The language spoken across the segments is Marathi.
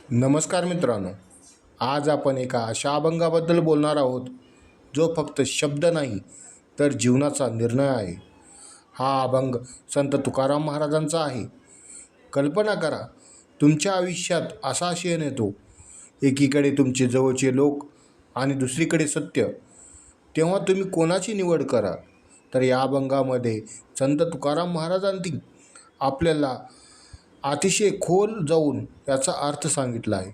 नमस्कार मित्रांनो, आज आपण एका अशा अभंगाबद्दल बोलणार आहोत जो फक्त शब्द नाही तर जीवनाचा निर्णय आहे. हा अभंग संत तुकाराम महाराजांचा आहे. कल्पना करा, तुमच्या आयुष्यात असा क्षण येतो, एकीकडे तुमचे जवळचे लोक आणि दुसरीकडे सत्य. तेव्हा तुम्ही कोणाची निवड करा? तर या अभंगामध्ये संत तुकाराम महाराजांनी आपल्याला अतिशय खोल जाऊन याचा अर्थ सांगितला आहे.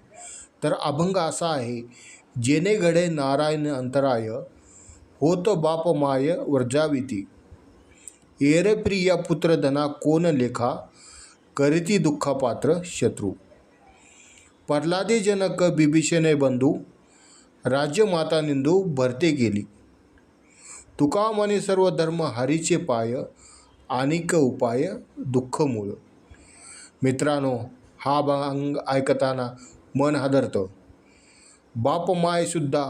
तर अभंग असा आहे, जेणे घडे नारायण अंतराय, होत बाप माय वर्जाविती. एरे प्रिया पुत्रधना कोण लेखा, करीती दुःखपात्र शत्रू. प्रल्हादे जनक बिभीषणे बंधू, राज्य माता निंदू भरते गेली. तुका म्हणे सर्व धर्म हरीचे पाय, अनेक उपाय दुःख मूळ. मित्रांनो, हा अभंग ऐकताना मन हादरतं. बाप मायसुद्धा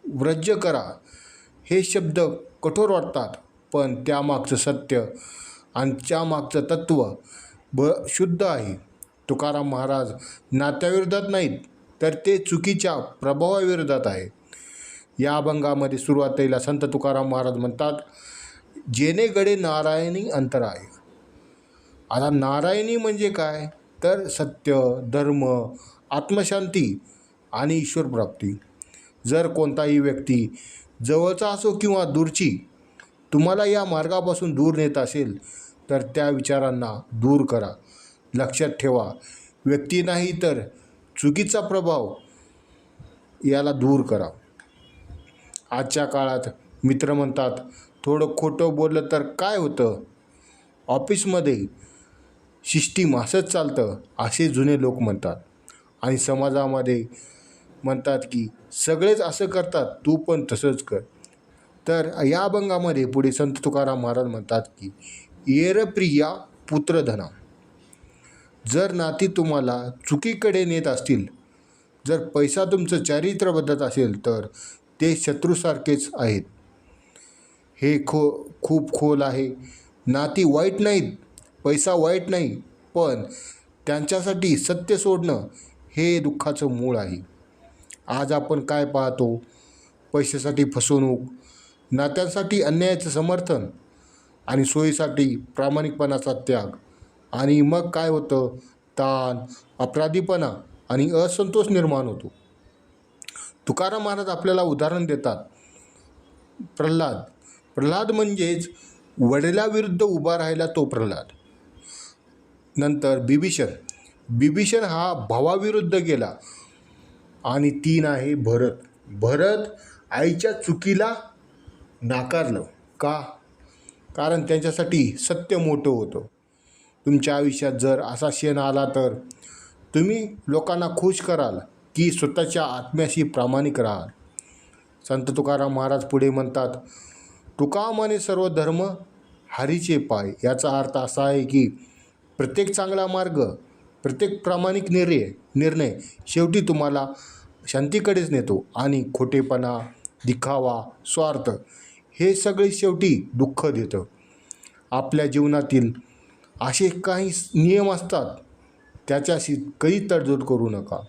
व्रज करा, हे शब्द कठोर वाटतात, पण त्यामागचं सत्य आणि त्यामागचं तत्त्व शुद्ध आहे. तुकाराम महाराज नात्याविरोधात नाहीत, तर ते चुकीच्या प्रभावाविरोधात आहे. या अभंगामध्ये सुरुवातीला संत तुकाराम महाराज म्हणतात, जेणे घडे नारायणी अंतराय. आता नारायणी म्हणजे काय? तर सत्य, धर्म, आत्मशांती आणि ईश्वरप्राप्ती. जर कोणताही व्यक्ती जवळचा असो किंवा दूरची तुम्हाला या मार्गापासून दूर नेत असेल तर त्या विचारांना दूर करा. लक्षात ठेवा, व्यक्ती नाही तर चुकीचा प्रभाव याला दूर करा. आजच्या काळात मित्र म्हणतात, थोडं खोटं बोललं तर काय होतं? ऑफिसमध्ये सिस्टीम असंच चालतं, असे जुने लोक म्हणतात. आणि समाजामध्ये म्हणतात की सगळेच असं करतात, तू पण तसंच कर. तर या अभंगामध्ये पुढे संत तुकाराम महाराज म्हणतात की येर प्रिया पुत्रधना. जर नाती तुम्हाला चुकीकडे नेत असतील, जर पैसा तुमचं चारित्र्य बदलत असेल, तर ते शत्रूसारखेच आहेत. हे खूप खोल आहे. नाती वाईट नाहीत, पैसा वाईट नाही, पण त्यांच्यासाठी सत्य सोडणं हे दुःखाचं मूळ आहे. आज आपण काय पाहतो? पैशासाठी फसवणूक, नात्यांसाठी अन्यायाचं समर्थन आणि सोयीसाठी प्रामाणिकपणाचा त्याग. आणि मग काय होतं? ताण, अपराधीपणा आणि असंतोष निर्माण होतो. तुकाराम महाराज आपल्याला उदाहरण देतात. प्रल्हाद म्हणजेच वडिलाविरुद्ध उभा राहिला तो प्रल्हाद. नंतर बिभीषण हा भावाविरुद्ध गेला. आणि 3 आहे भरत आईच्या चुकीला नाकारलं. का? कारण त्यांच्यासाठी सत्य मोठं होतं. तुमच्या आयुष्यात जर असा क्षण आला तर तुम्ही लोकांना खुश कराल की स्वतःच्या आत्म्याशी प्रामाणिक राहाल? संत तुकाराम महाराज पुढे म्हणतात, तुका म्हणे सर्व धर्म हरीचे पाय. याचा अर्थ असा आहे की प्रत्येक चांगला मार्ग, प्रत्येक प्रामाणिक निर्णय शेवटी तुम्हाला शांतीकडेच नेतो. आणि खोटेपणा, दिखावा, स्वार्थ हे सगळे शेवटी दुःख देतं. आपल्या जीवनातील असे काही नियम असतात, त्याच्याशी कधी तडजोड करू नका.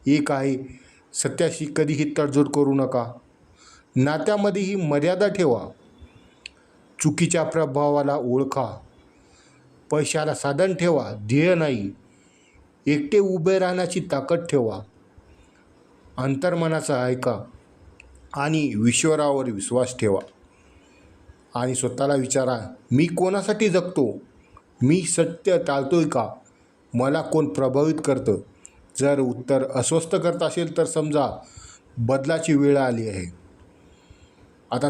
एक आहे, सत्याशी कधीही तडजोड करू नका. नात्यामध्येही मर्यादा ठेवा. चुकीच्या प्रभावाला ओळखा. पैशाला साधन ठेवा, ध्येय नाही. एकटे उभे राहण्याची ताकद ठेवा. अंतर्मनाचा ऐका आणि ईश्वरावर विश्वास ठेवा. आणि स्वतःला विचारा, मी कोणासाठी जगतो? मी सत्य टाळतोय का? मला कोण प्रभावित करतं? जर उत्तर अस्वस्थ करत असेल तर समजा बदलाची वेळ आली आहे. आता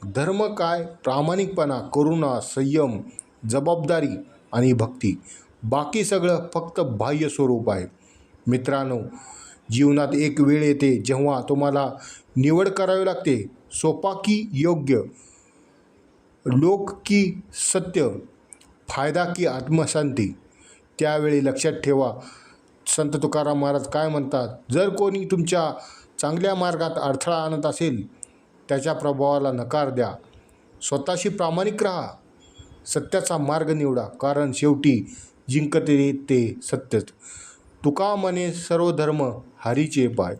धर्म काय? प्रामाणिकपणा, करुणा, संयम, जबाबदारी आणि भक्ती. बाकी सगळं फक्त बाह्य स्वरूप आहे. मित्रांनो, जीवनात एक वेळ येते जेव्हा तुम्हाला निवड करावी लागते, सोपा की योग्य, लोक की सत्य, फायदा की आत्मशांती. त्यावेळी लक्षात ठेवा, संत तुकाराम महाराज काय म्हणतात, जर कोणी तुमच्या चांगल्या मार्गात अडथळा आणत असेल, त्याच्या प्रभावाला नकार द्या. स्वतःशी प्रामाणिक राहा. सत्याचा मार्ग निवडा, कारण शेवटी जिंकते ते सत्यच. तुका म्हणे सर्व धर्म हरीचे पाय.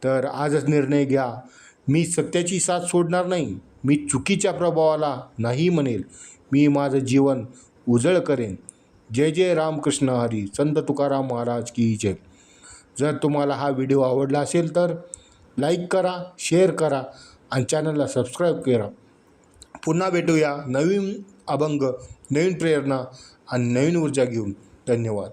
तर आजच निर्णय घ्या. मी सत्याची साथ सोडणार नाही. मी चुकीच्या प्रभावाला नाही म्हणेल. मी माझं जीवन उजळ करेन. जय जय रामकृष्ण हरी. संत तुकाराम महाराज की जय. जर तुम्हाला हा व्हिडिओ आवडला असेल तर लाईक करा, शेअर करा आणि चॅनलला सबस्क्राईब करा. पुन्हा भेटूया नवीन अभंग, नवीन प्रेरणा आणि नवीन ऊर्जा घेऊन. धन्यवाद.